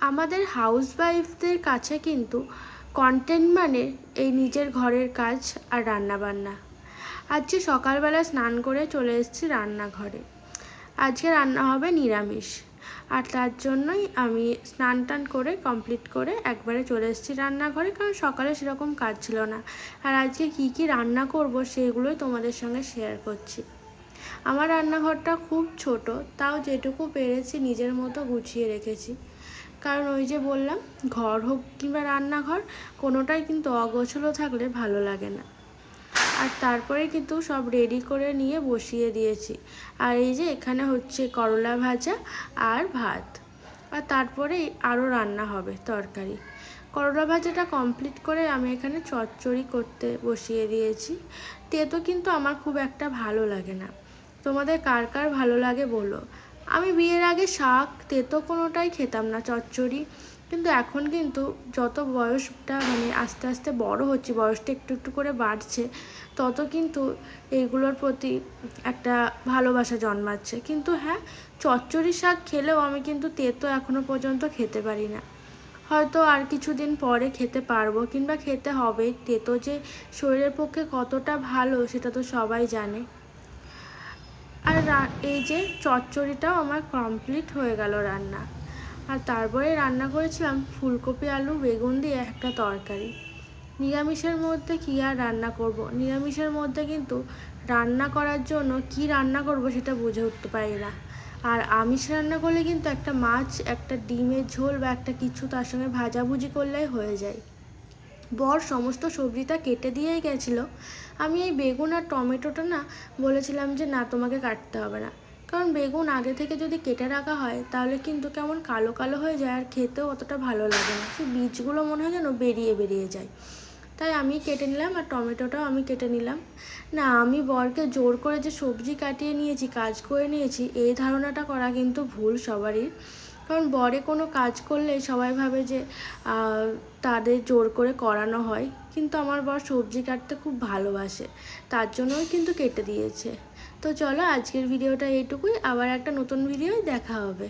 আমাদের হাউসওয়াইফদের কাছে কিন্তু কন্টেন্ট মানে এই নিজের ঘরের কাজ আর রান্নাবান্না। আজকে সকালবেলা স্নান করে চলে এসেছি রান্নাঘরে। আজকে রান্না হবে নিরামিষ, আর তার জন্যই আমি স্নান টান করে কমপ্লিট করে একবারে চলে এসেছি রান্নাঘরে, কারণ সকালে সেরকম কাজ ছিল না। আর আজকে কি কি রান্না করব সেগুলোই তোমাদের সঙ্গে শেয়ার করছি। আমার রান্নাঘরটা খুব ছোট, তাও যেটুকু পেরেছি নিজের মতো গুছিয়ে রেখেছি। কারণ ওই যে বললাম, ঘর হোক কিংবা রান্নাঘর, কোনোটাই কিন্তু অগোছালো থাকলে ভালো লাগে না। আর তারপরে কিন্তু সব রেডি করে নিয়ে বসিয়ে দিয়েছি। আর এই যে এখানে হচ্ছে করলা ভাজা আর ভাত, আর তারপরে আরও রান্না হবে তরকারি। করলা ভাজাটা কমপ্লিট করে আমি এখানে চচ্চড়ি করতে বসিয়ে দিয়েছি। তেতো কিন্তু আমার খুব একটা ভালো লাগে না, তোমাদের কার কার ভালো লাগে বলো। আমি বিয়ের আগে শাক তেতো কোনোটাই খেতাম না, চচ্চড়ি। কিন্তু এখন কিন্তু যত বয়সটা আস্তে আস্তে বড় হচ্ছে, বয়সটা একটু একটু করে বাড়ছে, তত কিন্তু এইগুলোর প্রতি একটা ভালোবাসা জন্মাচ্ছে। কিন্তু হ্যাঁ, চচ্চড়ি শাক খেলেও আমি কিন্তু তেতো এখনো পর্যন্ত খেতে পারি না। হয়তো আর কিছুদিন পরে খেতে পারবো, কিংবা খেতে হবে। তেতো যে শরীরের পক্ষে কতটা ভালো সেটা তো সবাই জানে। আর এই যে চচ্চড়িটাও আমার কমপ্লিট হয়ে গেল রান্না। আর তারপরে রান্না করেছিলাম ফুলকপি আলু বেগুন দিয়ে একটা তরকারি। নিরামিষের মধ্যে কী আর রান্না করব, নিরামিষের মধ্যে কিন্তু রান্না করার জন্য কি রান্না করব সেটা বুঝে উঠতে পারি না। আর আমিষ রান্না করলে কিন্তু একটা মাছ, একটা ডিমের ঝোল বা একটা কিছু তার সঙ্গে ভাজাভুজি করলেই হয়ে যায়। বর সমস্ত সবজিটা কেটে দিয়েই গেছিলো। আমি এই বেগুন আর টমেটোটা না বলেছিলাম যে না, তোমাকে কাটতে হবে না। কারণ বেগুন আগে থেকে যদি কেটে রাখা হয় তাহলে কিন্তু কেমন কালো কালো হয়ে যায়, আর খেতেও অতটা ভালো লাগে না, সেই বীজগুলো মনে হয় যেন বেরিয়ে বেরিয়ে যায়। তাই আমি কেটে নিলাম, আর টমেটোটাও আমি কেটে নিলাম। না, আমি বরকে জোর করে যে সবজি কাটিয়ে নিয়েছি, কাজ করে নিয়েছি, এই ধারণাটা করা কিন্তু ভুল সবারই। কারণ বরে কোনো কাজ করলে সবাই ভাবে যে তাদের জোর করে করানো হয়, কিন্তু আমার বর সবজি কাটতে খুব ভালোবাসে, তার জন্যই কিন্তু কেটে দিয়েছে। তো চলো, আজকের ভিডিওটা এইটুকুই, আবার একটা নতুন ভিডিওয় দেখা হবে।